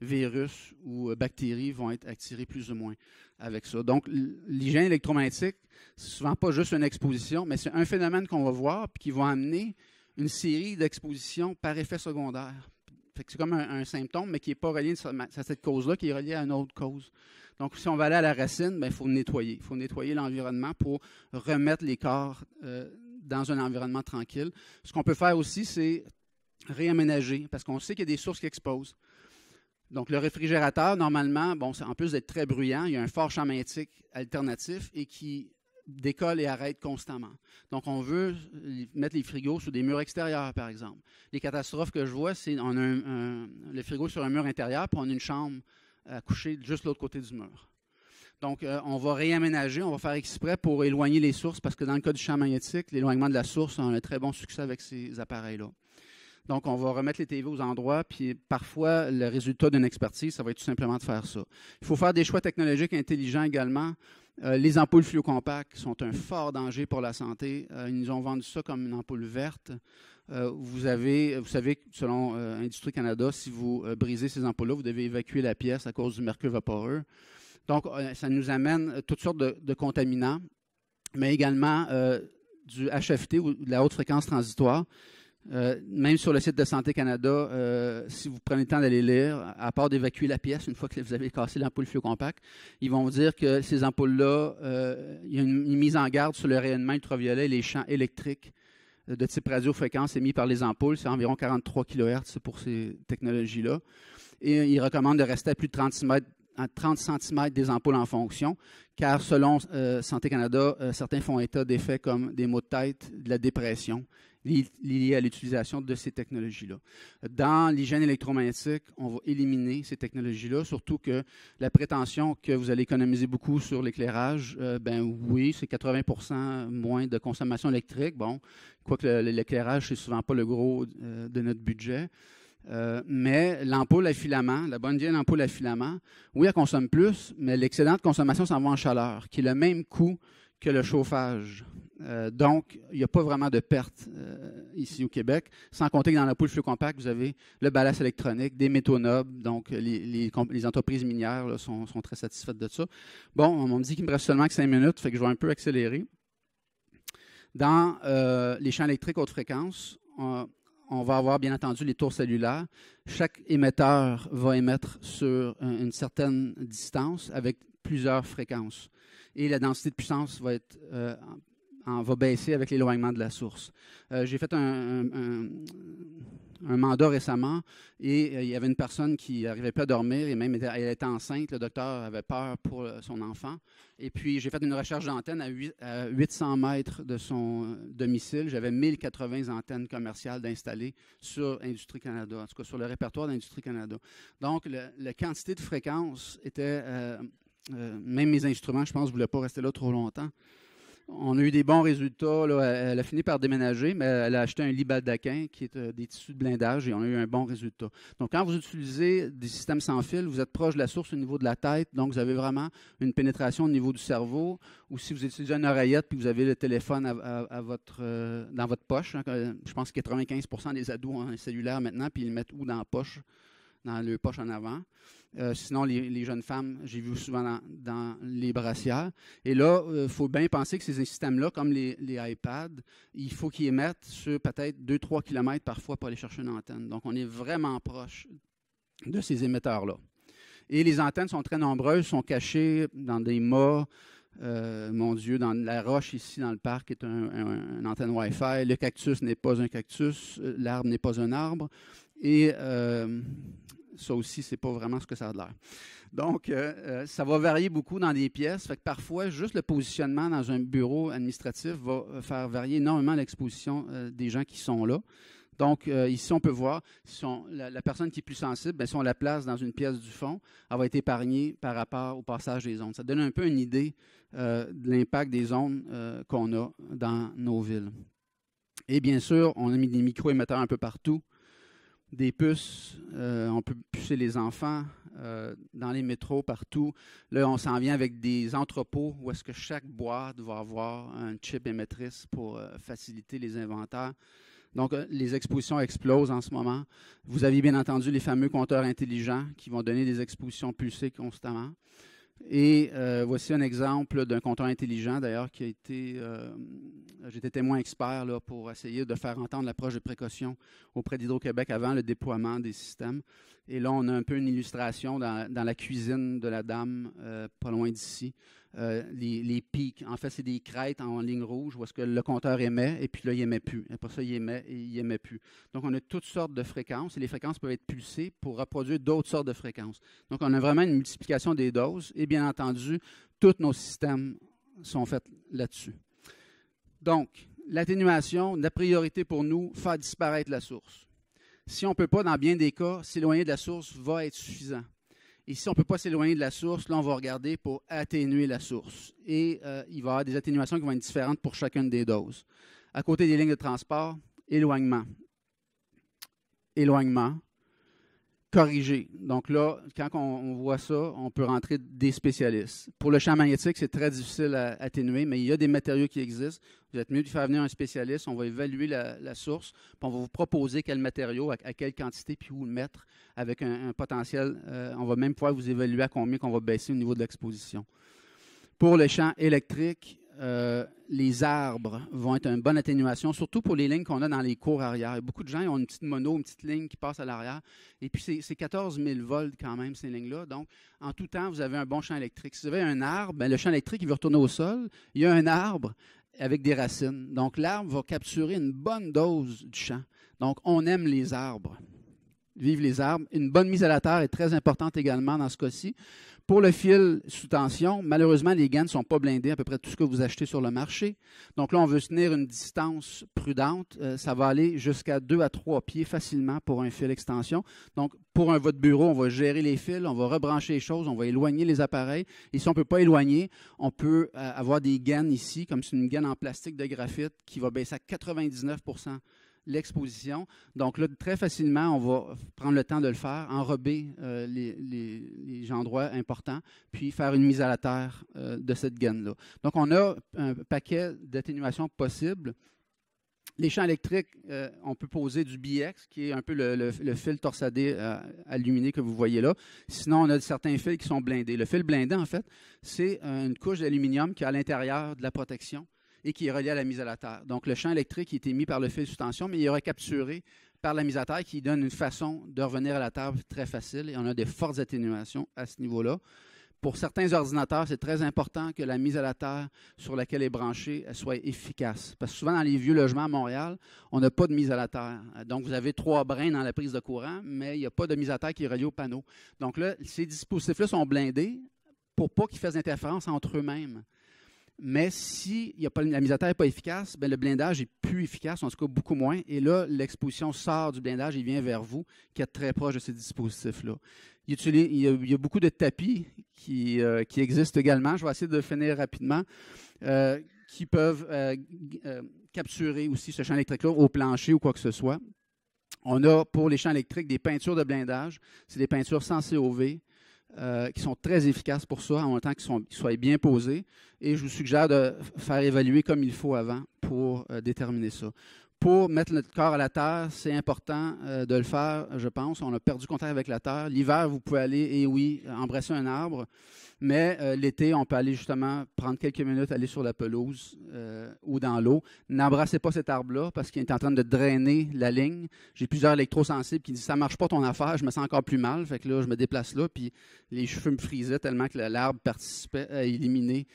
virus ou bactéries vont être attirés plus ou moins avec ça. Donc, l'hygiène électromagnétique, c'est souvent pas juste une exposition, mais c'est un phénomène qu'on va voir et qui va amener une série d'expositions par effet secondaire. C'est comme un symptôme, mais qui n'est pas relié à cette cause-là, qui est relié à une autre cause. Donc, si on va aller à la racine, il faut nettoyer. Il faut nettoyer l'environnement pour remettre les corps dans un environnement tranquille. Ce qu'on peut faire aussi, c'est réaménager, parce qu'on sait qu'il y a des sources qui exposent. Donc, le réfrigérateur, normalement, en plus d'être très bruyant, il y a un fort champ magnétique alternatif et qui décolle et arrête constamment. Donc, on veut mettre les frigos sur des murs extérieurs, par exemple. Les catastrophes que je vois, c'est on a le frigo sur un mur intérieur, puis on a une chambre à coucher juste de l'autre côté du mur. Donc, on va réaménager, on va faire exprès pour éloigner les sources, parce que dans le cas du champ magnétique, l'éloignement de la source, on a un très bon succès avec ces appareils-là. Donc, on va remettre les TV aux endroits, puis parfois, le résultat d'une expertise, ça va être tout simplement de faire ça. Il faut faire des choix technologiques intelligents également. Les ampoules fluocompactes sont un fort danger pour la santé. Ils nous ont vendu ça comme une ampoule verte. Vous savez, selon Industrie Canada, si vous brisez ces ampoules-là, vous devez évacuer la pièce à cause du mercure vaporeux. Donc, ça nous amène toutes sortes de contaminants, mais également du HFT ou de la haute fréquence transitoire. Même sur le site de Santé Canada, si vous prenez le temps d'aller lire, à part d'évacuer la pièce une fois que vous avez cassé l'ampoule fluocompacte, ils vont vous dire que ces ampoules-là, il y a une mise en garde sur le rayonnement ultraviolet et les champs électriques de type radiofréquence émis par les ampoules. C'est environ 43 kHz pour ces technologies-là. Et ils recommandent de rester à plus de 30 cm des ampoules en fonction, car selon Santé Canada, certains font état d'effets comme des maux de tête, de la dépression, liés à l'utilisation de ces technologies-là. Dans l'hygiène électromagnétique, on va éliminer ces technologies-là, surtout que la prétention que vous allez économiser beaucoup sur l'éclairage, oui, c'est 80% moins de consommation électrique. Bon, quoique l'éclairage, c'est souvent pas le gros de notre budget. Mais l'ampoule à filament, la bonne vieille ampoule à filament, oui, elle consomme plus, mais l'excédent de consommation s'en va en chaleur, qui est le même coût que le chauffage. Donc, il n'y a pas vraiment de perte ici au Québec, sans compter que dans l'ampoule fluocompacte, vous avez le ballast électronique, des métaux nobles, donc les entreprises minières là, sont très satisfaites de ça. Bon, on me dit qu'il me reste seulement que 5 minutes, fait que je vais un peu accélérer. Dans les champs électriques haute fréquence, on va avoir bien entendu les tours cellulaires. Chaque émetteur va émettre sur une certaine distance avec plusieurs fréquences. Et la densité de puissance va baisser avec l'éloignement de la source. J'ai fait un mandat récemment et il y avait une personne qui n'arrivait pas à dormir et même elle était enceinte. Le docteur avait peur pour son enfant. Et puis, j'ai fait une recherche d'antenne à 800 mètres de son domicile. J'avais 1080 antennes commerciales d'installer sur Industrie Canada, en tout cas sur le répertoire d'Industrie Canada. Donc, la quantité de fréquences était... même mes instruments, je pense, ne voulaient pas rester là trop longtemps. On a eu des bons résultats. Là. Elle a fini par déménager, mais elle a acheté un lit baldaquin qui est des tissus de blindage et on a eu un bon résultat. Donc, quand vous utilisez des systèmes sans fil, vous êtes proche de la source au niveau de la tête, donc vous avez vraiment une pénétration au niveau du cerveau. Ou si vous utilisez une oreillette puis vous avez le téléphone dans votre poche, hein, je pense que 95% des ados ont un cellulaire maintenant, puis ils le mettent où dans la poche? Dans le poche en avant. Sinon, les jeunes femmes, j'ai vu souvent dans les brassières. Et là, il faut bien penser que ces systèmes-là, comme les iPads, il faut qu'ils émettent sur peut-être 2-3 km parfois pour aller chercher une antenne. Donc, on est vraiment proche de ces émetteurs-là. Et les antennes sont très nombreuses, sont cachées dans des mâts. Mon Dieu, dans la roche ici dans le parc est une antenne Wi-Fi. Le cactus n'est pas un cactus. L'arbre n'est pas un arbre. Et ça aussi, ce n'est pas vraiment ce que ça a l'air. Donc, ça va varier beaucoup dans des pièces. Fait que parfois, juste le positionnement dans un bureau administratif va faire varier énormément l'exposition des gens qui sont là. Donc, ici, on peut voir, la personne qui est plus sensible, si on la place dans une pièce du fond, elle va être épargnée par rapport au passage des ondes. Ça donne un peu une idée de l'impact des ondes qu'on a dans nos villes. Et bien sûr, on a mis des micro-émetteurs un peu partout. Des puces, on peut pucer les enfants dans les métros, partout. Là, on s'en vient avec des entrepôts où est-ce que chaque boîte va avoir un chip émettrice pour faciliter les inventaires. Donc, les expositions explosent en ce moment. Vous avez bien entendu les fameux compteurs intelligents qui vont donner des expositions pulsées constamment. Et voici un exemple d'un compteur intelligent, d'ailleurs, qui a été... J'étais témoin expert là, pour essayer de faire entendre l'approche de précaution auprès d'Hydro-Québec avant le déploiement des systèmes. Et là, on a un peu une illustration dans la cuisine de la dame, pas loin d'ici. Les pics, en fait, c'est des crêtes en ligne rouge où est-ce que le compteur émet, et puis là, il n'émet plus. Après ça, il émet et il n'émet plus. Donc, on a toutes sortes de fréquences, et les fréquences peuvent être pulsées pour reproduire d'autres sortes de fréquences. Donc, on a vraiment une multiplication des doses, et bien entendu, tous nos systèmes sont faits là-dessus. Donc, l'atténuation, la priorité pour nous, faire disparaître la source. Si on ne peut pas, dans bien des cas, s'éloigner de la source va être suffisant. Et si on ne peut pas s'éloigner de la source, là, on va regarder pour atténuer la source. Et il va y avoir des atténuations qui vont être différentes pour chacune des doses. À côté des lignes de transport, éloignement. Éloignement. Corriger. Donc là, quand on voit ça, on peut rentrer des spécialistes. Pour le champ magnétique, c'est très difficile à atténuer, mais il y a des matériaux qui existent. Vous êtes mieux de faire venir un spécialiste, on va évaluer la source, puis on va vous proposer quel matériau, à quelle quantité, puis où le mettre avec un potentiel. On va même pouvoir vous évaluer à combien qu'on va baisser au niveau de l'exposition. Pour le champ électrique, les arbres vont être une bonne atténuation, surtout pour les lignes qu'on a dans les cours arrière. Beaucoup de gens ont une petite mono, une petite ligne qui passe à l'arrière. Et puis, c'est 14 000 volts quand même, ces lignes-là. Donc, en tout temps, vous avez un bon champ électrique. Si vous avez un arbre, bien, le champ électrique, il veut retourner au sol. Il y a un arbre avec des racines. Donc, l'arbre va capturer une bonne dose du champ. Donc, on aime les arbres. Vive les arbres. Une bonne mise à la terre est très importante également dans ce cas-ci. Pour le fil sous tension, malheureusement, les gaines ne sont pas blindées, à peu près tout ce que vous achetez sur le marché. Donc là, on veut se tenir une distance prudente. Ça va aller jusqu'à 2 à 3 pieds facilement pour un fil extension. Donc, pour votre bureau, on va gérer les fils, on va rebrancher les choses, on va éloigner les appareils. Et si on ne peut pas éloigner, on peut avoir des gaines ici, comme c'est une gaine en plastique de graphite qui va baisser à 99 % l'exposition. Donc là, très facilement, on va prendre le temps de le faire, enrober les endroits importants, puis faire une mise à la terre de cette gaine-là. Donc, on a un paquet d'atténuations possibles. Les champs électriques, on peut poser du BX, qui est un peu le fil torsadé aluminé que vous voyez là. Sinon, on a certains fils qui sont blindés. Le fil blindé, en fait, c'est une couche d'aluminium qui est à l'intérieur de la protection et qui est relié à la mise à la terre. Donc, le champ électrique est émis par le fil sous tension, mais il est capturé par la mise à terre qui donne une façon de revenir à la terre très facile. Et on a des fortes atténuations à ce niveau-là. Pour certains ordinateurs, c'est très important que la mise à la terre sur laquelle est branchée soit efficace. Parce que souvent, dans les vieux logements à Montréal, on n'a pas de mise à la terre. Donc, vous avez 3 brins dans la prise de courant, mais il n'y a pas de mise à terre qui est reliée au panneau. Donc là, ces dispositifs-là sont blindés pour pas qu'ils fassent interférence entre eux-mêmes. Mais si la mise à terre n'est pas efficace, bien, le blindage est plus efficace, en tout cas beaucoup moins. Et là, l'exposition sort du blindage et vient vers vous, qui êtes très proche de ces dispositifs-là. Il y a beaucoup de tapis qui existent également. Je vais essayer de finir rapidement, qui peuvent capturer aussi ce champ électrique-là au plancher ou quoi que ce soit. On a pour les champs électriques des peintures de blindage. C'est des peintures sans COV. Qui sont très efficaces pour ça, en même temps qu'ils soient bien posés. Et je vous suggère de faire évaluer comme il faut avant pour déterminer ça. Pour mettre notre corps à la terre, c'est important de le faire, je pense. On a perdu contact avec la terre. L'hiver, vous pouvez aller, embrasser un arbre. Mais l'été, on peut aller justement prendre quelques minutes, aller sur la pelouse ou dans l'eau. N'embrassez pas cet arbre-là parce qu'il est en train de drainer la ligne. J'ai plusieurs électrosensibles qui disent « ça ne marche pas ton affaire, je me sens encore plus mal ». Fait que là, je me déplace là, puis les cheveux me frisaient tellement que l'arbre participait à éliminer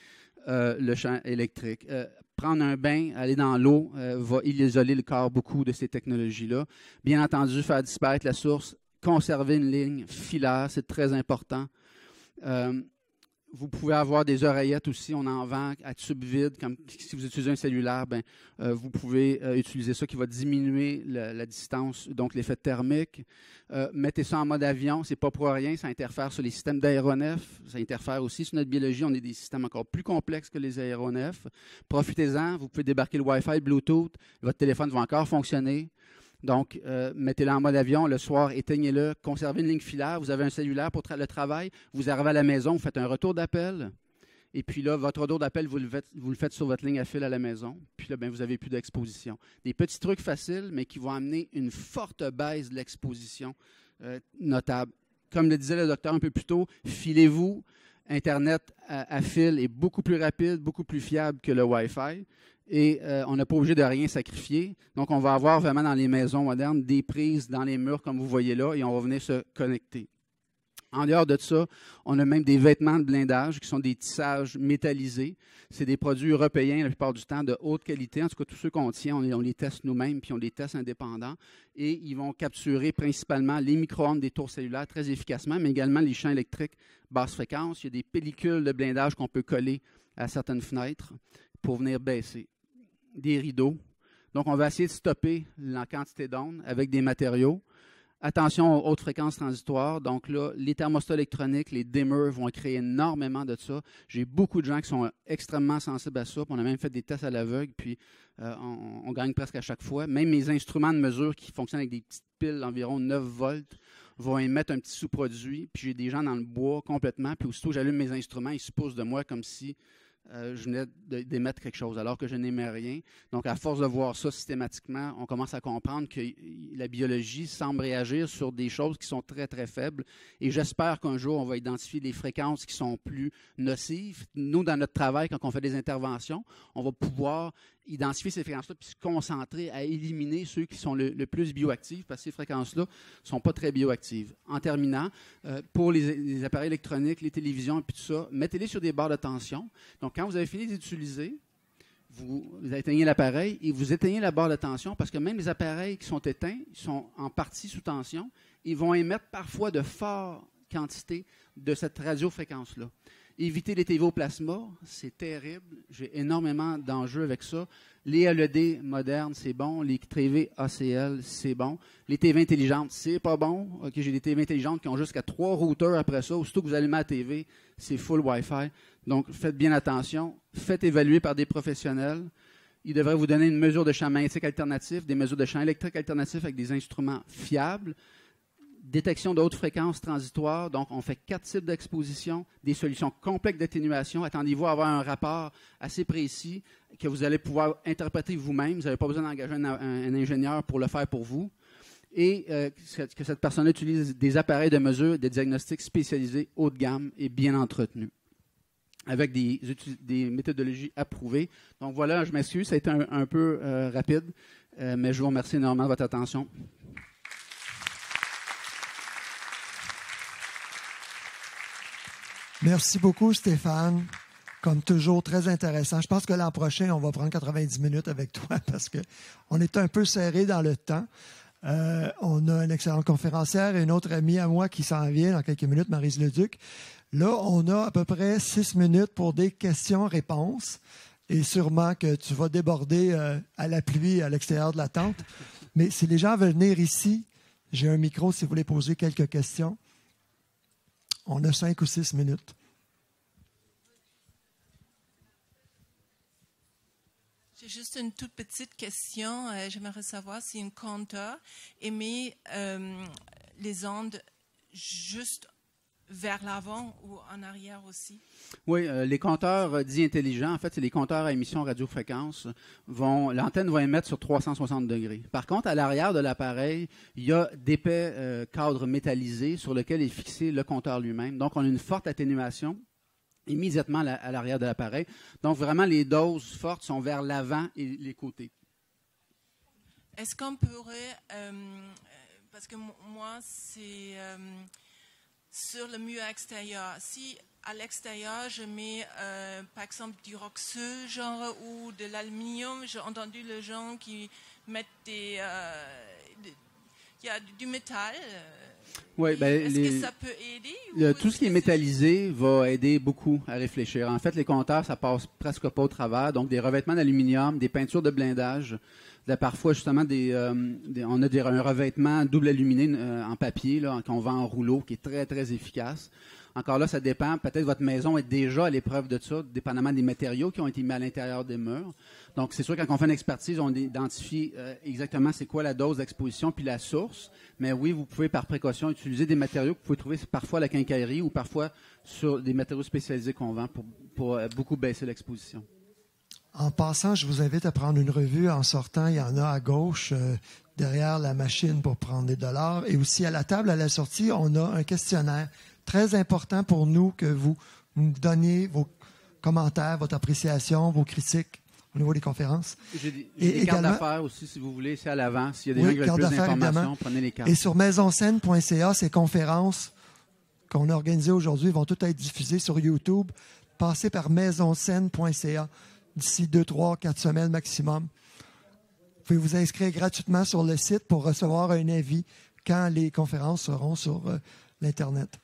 le champ électrique. Prendre un bain, aller dans l'eau, va isoler le corps beaucoup de ces technologies-là. Bien entendu, faire disparaître la source, conserver une ligne filaire, c'est très important. Vous pouvez avoir des oreillettes aussi, on en vend à tube vide, comme si vous utilisez un cellulaire, vous pouvez utiliser ça qui va diminuer la distance, donc l'effet thermique. Mettez ça en mode avion, c'est pas pour rien, ça interfère sur les systèmes d'aéronefs, ça interfère aussi sur notre biologie, on a des systèmes encore plus complexes que les aéronefs. Profitez-en, vous pouvez débarquer le Wi-Fi, le Bluetooth, votre téléphone va encore fonctionner. Donc, mettez-le en mode avion, le soir, éteignez-le, conservez une ligne filaire, vous avez un cellulaire pour le travail, vous arrivez à la maison, vous faites un retour d'appel, et puis là, votre retour d'appel, vous le faites sur votre ligne à fil à la maison, puis là, vous n'avez plus d'exposition. Des petits trucs faciles, mais qui vont amener une forte baisse de l'exposition notable. Comme le disait le docteur un peu plus tôt, filez-vous, Internet à fil est beaucoup plus rapide, beaucoup plus fiable que le Wi-Fi. Et on n'est pas obligé de rien sacrifier. Donc, on va avoir vraiment dans les maisons modernes des prises dans les murs, comme vous voyez là, et on va venir se connecter. En dehors de ça, on a même des vêtements de blindage qui sont des tissages métallisés. C'est des produits européens, la plupart du temps, de haute qualité. En tout cas, tous ceux qu'on tient, on les teste nous-mêmes, puis on les teste indépendants. Et ils vont capturer principalement les micro-ondes des tours cellulaires très efficacement, mais également les champs électriques basse fréquence. Il y a des pellicules de blindage qu'on peut coller à certaines fenêtres pour venir baisser. Des rideaux. Donc, on va essayer de stopper la quantité d'ondes avec des matériaux. Attention aux hautes fréquences transitoires. Donc là, les thermostats électroniques, les dimmers vont créer énormément de ça. J'ai beaucoup de gens qui sont extrêmement sensibles à ça. On a même fait des tests à l'aveugle, puis on gagne presque à chaque fois. Même mes instruments de mesure qui fonctionnent avec des petites piles d'environ 9 volts vont émettre un petit sous-produit. Puis j'ai des gens dans le bois complètement. Puis aussitôt j'allume mes instruments, ils se poussent de moi comme si je venais d'émettre quelque chose, alors que je n'émets rien. Donc, à force de voir ça systématiquement, on commence à comprendre que la biologie semble réagir sur des choses qui sont très, très faibles. Et j'espère qu'un jour, on va identifier des fréquences qui sont plus nocives. Nous, dans notre travail, quand on fait des interventions, on va pouvoir identifier ces fréquences-là puis se concentrer à éliminer ceux qui sont le plus bioactifs, parce que ces fréquences-là ne sont pas très bioactives. En terminant, pour les appareils électroniques, les télévisions et tout ça, mettez-les sur des barres de tension. Donc, quand vous avez fini d'utiliser, vous éteignez l'appareil et vous éteignez la barre de tension, parce que même les appareils qui sont éteints, ils sont en partie sous tension, ils vont émettre parfois de fortes quantités de cette radiofréquence-là. Éviter les TV au plasma, c'est terrible. J'ai énormément d'enjeux avec ça. Les LED modernes, c'est bon. Les TV ACL, c'est bon. Les TV intelligentes, c'est pas bon. OK, j'ai des TV intelligentes qui ont jusqu'à 3 routeurs après ça. Aussitôt que vous allumez la TV, c'est full Wi-Fi. Donc, faites bien attention. Faites évaluer par des professionnels. Ils devraient vous donner une mesure de champ magnétique alternatif, des mesures de champ électrique alternatif avec des instruments fiables. Détection de haute fréquence transitoire. Donc, on fait 4 types d'exposition, des solutions complexes d'atténuation. Attendez-vous à avoir un rapport assez précis que vous allez pouvoir interpréter vous-même. Vous n'avez pas besoin d'engager un ingénieur pour le faire pour vous. Et que cette personne utilise des appareils de mesure, des diagnostics spécialisés haut de gamme et bien entretenus, avec des méthodologies approuvées. Donc voilà, je m'excuse, ça a été un peu rapide, mais je vous remercie énormément de votre attention. Merci beaucoup, Stéphane. Comme toujours, très intéressant. Je pense que l'an prochain, on va prendre 90 minutes avec toi parce qu'on est un peu serré dans le temps. On a une excellente conférencière et une autre amie à moi qui s'en vient dans quelques minutes, Maryse Leduc. Là, on a à peu près 6 minutes pour des questions-réponses. Et sûrement que tu vas déborder à la pluie à l'extérieur de la tente. Mais si les gens veulent venir ici, j'ai un micro si vous voulez poser quelques questions. On a 5 ou 6 minutes. J'ai juste une toute petite question. J'aimerais savoir si un compteur émet les ondes juste vers l'avant ou en arrière aussi? Oui, les compteurs dits intelligents, en fait, c'est les compteurs à émission radiofréquence. L'antenne va émettre sur 360 degrés. Par contre, à l'arrière de l'appareil, il y a d'épais cadres métallisés sur lesquels est fixé le compteur lui-même. Donc, on a une forte atténuation immédiatement à l'arrière de l'appareil. Donc, vraiment, les doses fortes sont vers l'avant et les côtés. Est-ce qu'on pourrait, parce que moi, c'est sur le mur extérieur, si à l'extérieur, je mets, par exemple, du roxeux, genre, ou de l'aluminium, j'ai entendu les gens qui mettent il y a du métal. Oui, est-ce que ça peut aider? Tout ce qui est métallisé va aider beaucoup à réfléchir. En fait, les compteurs, ça passe presque pas au travers. Donc, des revêtements d'aluminium, des peintures de blindage. Parfois, justement, on a un revêtement double aluminé en papier là, qu'on vend en rouleau, qui est très, très efficace. Encore là, ça dépend. Peut-être votre maison est déjà à l'épreuve de ça, dépendamment des matériaux qui ont été mis à l'intérieur des murs. Donc, c'est sûr, quand on fait une expertise, on identifie exactement c'est quoi la dose d'exposition puis la source. Mais oui, vous pouvez, par précaution, utiliser des matériaux que vous pouvez trouver parfois à la quincaillerie ou parfois sur des matériaux spécialisés qu'on vend pour beaucoup baisser l'exposition. En passant, je vous invite à prendre une revue. En sortant, il y en a à gauche, derrière la machine pour prendre des dollars. Et aussi, à la table, à la sortie, on a un questionnaire très important pour nous que vous nous donner vos commentaires, votre appréciation, vos critiques au niveau des conférences. J'ai des cartes d'affaires aussi, si vous voulez, c'est à l'avant. S'il y a des gens qui veulent plus d'informations, prenez les cartes. Et sur maisoncène.ca, ces conférences qu'on a organisées aujourd'hui vont toutes être diffusées sur YouTube. Passez par maisoncène.ca d'ici 2, 3, 4 semaines maximum. Vous pouvez vous inscrire gratuitement sur le site pour recevoir un avis quand les conférences seront sur l'Internet.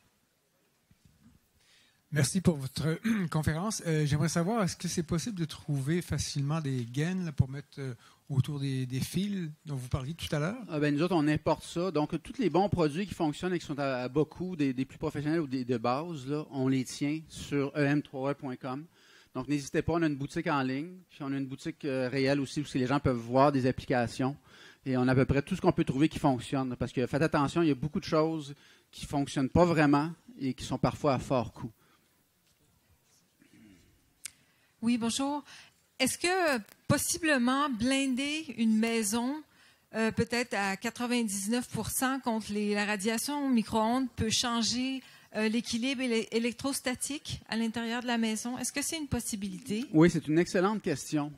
Merci pour votre conférence. J'aimerais savoir, est-ce que c'est possible de trouver facilement des gaines là, pour mettre autour des fils dont vous parliez tout à l'heure? Nous autres, on importe ça. Donc, tous les bons produits qui fonctionnent et qui sont à bas coût, des plus professionnels ou de base, là, on les tient sur em3e.com. Donc, n'hésitez pas, on a une boutique en ligne, puis on a une boutique réelle aussi, où les gens peuvent voir des applications. Et on a à peu près tout ce qu'on peut trouver qui fonctionne. Parce que faites attention, il y a beaucoup de choses qui ne fonctionnent pas vraiment et qui sont parfois à fort coût. Oui, bonjour. Est-ce que possiblement blinder une maison, peut-être à 99% contre la radiation au micro-ondes, peut changer l'équilibre électrostatique à l'intérieur de la maison? Est-ce que c'est une possibilité? Oui, c'est une excellente question.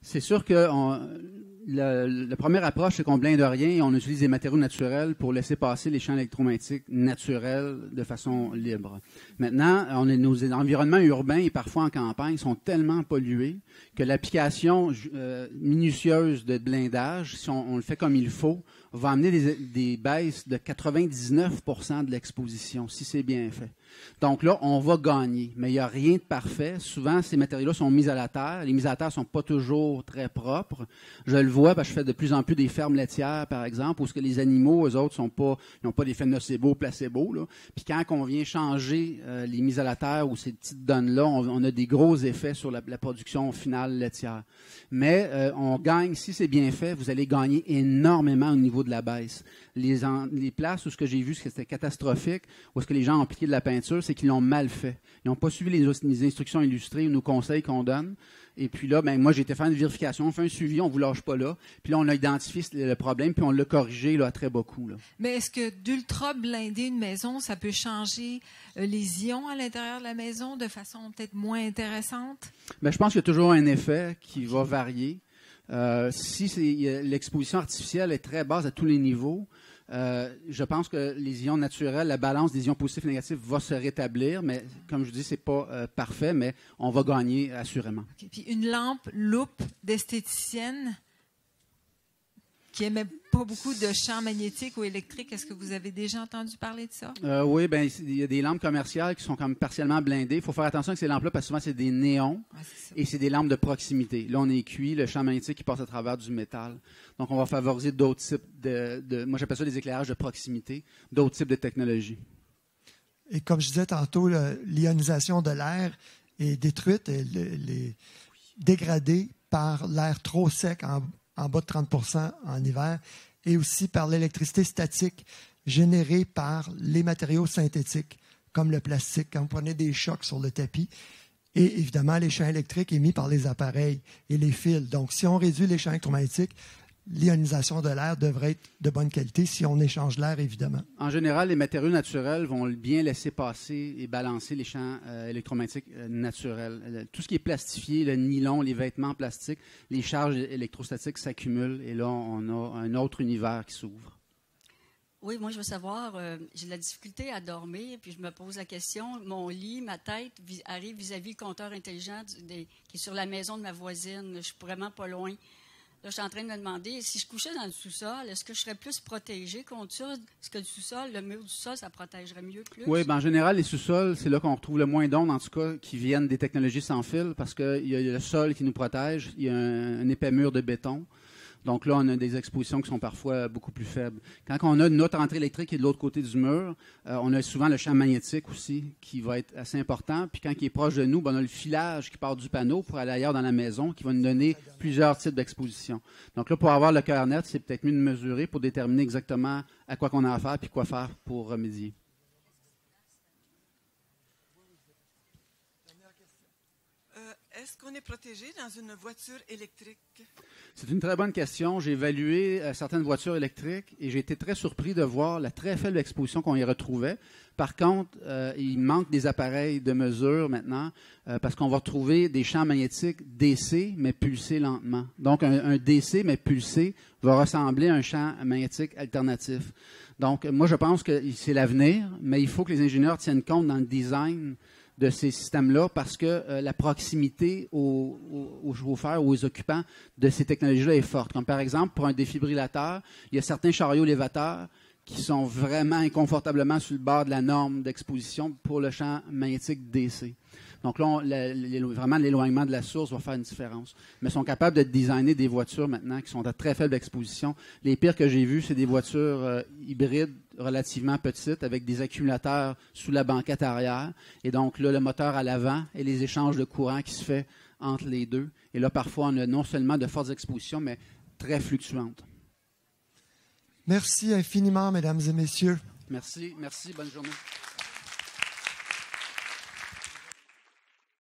C'est sûr que la première approche, c'est qu'on blinde rien et on utilise des matériaux naturels pour laisser passer les champs électromagnétiques naturels de façon libre. Maintenant, nos environnements urbains et parfois en campagne sont tellement pollués que l'application minutieuse de blindage, si on le fait comme il faut, va amener des baisses de 99% de l'exposition, si c'est bien fait. Donc là, on va gagner, mais il n'y a rien de parfait. Souvent, ces matériaux-là sont mis à la terre. Les mises à la terre ne sont pas toujours très propres. Je le vois parce que je fais de plus en plus des fermes laitières, par exemple, où les animaux, eux autres, n'ont pas d'effet nocebo, placebo. Là. Puis quand on vient changer les mises à la terre ou ces petites donnes-là, on a des gros effets sur la production finale laitière. Mais on gagne, si c'est bien fait, vous allez gagner énormément au niveau de la baisse. Les places où ce que j'ai vu, c'était catastrophique, où est-ce que les gens ont appliqué de la peinture, c'est qu'ils l'ont mal fait. Ils n'ont pas suivi les instructions illustrées ou nos conseils qu'on donne. Et puis là, moi, j'ai été faire une vérification, on fait un suivi, on ne vous lâche pas là. Puis là, on a identifié le problème, puis on l'a corrigé là, à très bas coût. Mais est-ce que d'ultra blinder une maison, ça peut changer les ions à l'intérieur de la maison de façon peut-être moins intéressante? Je pense qu'il y a toujours un effet qui va varier. Si l'exposition artificielle est très basse à tous les niveaux, je pense que les ions naturels, la balance des ions positifs et négatifs va se rétablir, mais comme je dis, c'est pas parfait, mais on va gagner assurément. Okay. Puis une loupe d'esthéticienne qui n'émet pas beaucoup de champs magnétiques ou électriques, est-ce que vous avez déjà entendu parler de ça? Oui, il y a des lampes commerciales qui sont comme partiellement blindées. Il faut faire attention avec ces lampes-là parce que souvent, c'est des néons et c'est des lampes de proximité. Là, on est cuit, le champ magnétique qui passe à travers du métal. Donc, on va favoriser d'autres types moi, j'appelle ça des éclairages de proximité, d'autres types de technologies. Et comme je disais tantôt, l'ionisation de l'air est détruite, elle est dégradée par l'air trop sec en bas de 30% en hiver, et aussi par l'électricité statique générée par les matériaux synthétiques, comme le plastique, quand vous prenez des chocs sur le tapis, et évidemment les champs électriques émis par les appareils et les fils. Donc, si on réduit les champs électromagnétiques, l'ionisation de l'air devrait être de bonne qualité si on échange l'air, évidemment. En général, les matériaux naturels vont bien laisser passer et balancer les champs électromagnétiques naturels. Tout ce qui est plastifié, le nylon, les vêtements plastiques, les charges électrostatiques s'accumulent et là, on a un autre univers qui s'ouvre. Oui, moi, je veux savoir, j'ai de la difficulté à dormir, puis je me pose la question, mon lit, ma tête arrive vis-à-vis le compteur intelligent qui est sur la maison de ma voisine. Je suis vraiment pas loin. Là, je suis en train de me demander, si je couchais dans le sous-sol, est-ce que je serais plus protégée contre ça? Est-ce que le mur du sous-sol, ça protégerait mieux plus? Oui, en général, les sous-sols, c'est là qu'on retrouve le moins d'ondes, en tout cas, qui viennent des technologies sans fil, parce qu'il y a le sol qui nous protège, il y a un épais mur de béton. Donc là, on a des expositions qui sont parfois beaucoup plus faibles. Quand on a notre entrée électrique qui est de l'autre côté du mur, on a souvent le champ magnétique aussi qui va être assez important. Puis quand il est proche de nous, on a le filage qui part du panneau pour aller ailleurs dans la maison qui va nous donner plusieurs types d'expositions. Donc là, pour avoir le cœur net, c'est peut-être mieux de mesurer pour déterminer exactement à quoi on a affaire puis quoi faire pour remédier. est-ce qu'on est protégé dans une voiture électrique? C'est une très bonne question. J'ai évalué certaines voitures électriques et j'ai été très surpris de voir la très faible exposition qu'on y retrouvait. Par contre, il manque des appareils de mesure maintenant parce qu'on va retrouver des champs magnétiques DC, mais pulsés lentement. Donc, un DC, mais pulsé, va ressembler à un champ magnétique alternatif. Donc, moi, je pense que c'est l'avenir, mais il faut que les ingénieurs tiennent compte dans le design de ces systèmes-là parce que la proximité aux chauffeurs ou aux occupants de ces technologies-là est forte. Comme par exemple, pour un défibrillateur, il y a certains chariots élévateurs qui sont vraiment inconfortablement sur le bord de la norme d'exposition pour le champ magnétique DC. Donc là, vraiment, l'éloignement de la source va faire une différence. Mais ils sont capables de designer des voitures maintenant qui sont à très faible exposition. Les pires que j'ai vus, c'est des voitures hybrides relativement petites avec des accumulateurs sous la banquette arrière. Et donc là, le moteur à l'avant et les échanges de courant qui se fait entre les deux. Et là, parfois, on a non seulement de fortes expositions, mais très fluctuantes. Merci infiniment, mesdames et messieurs. Merci, bonne journée.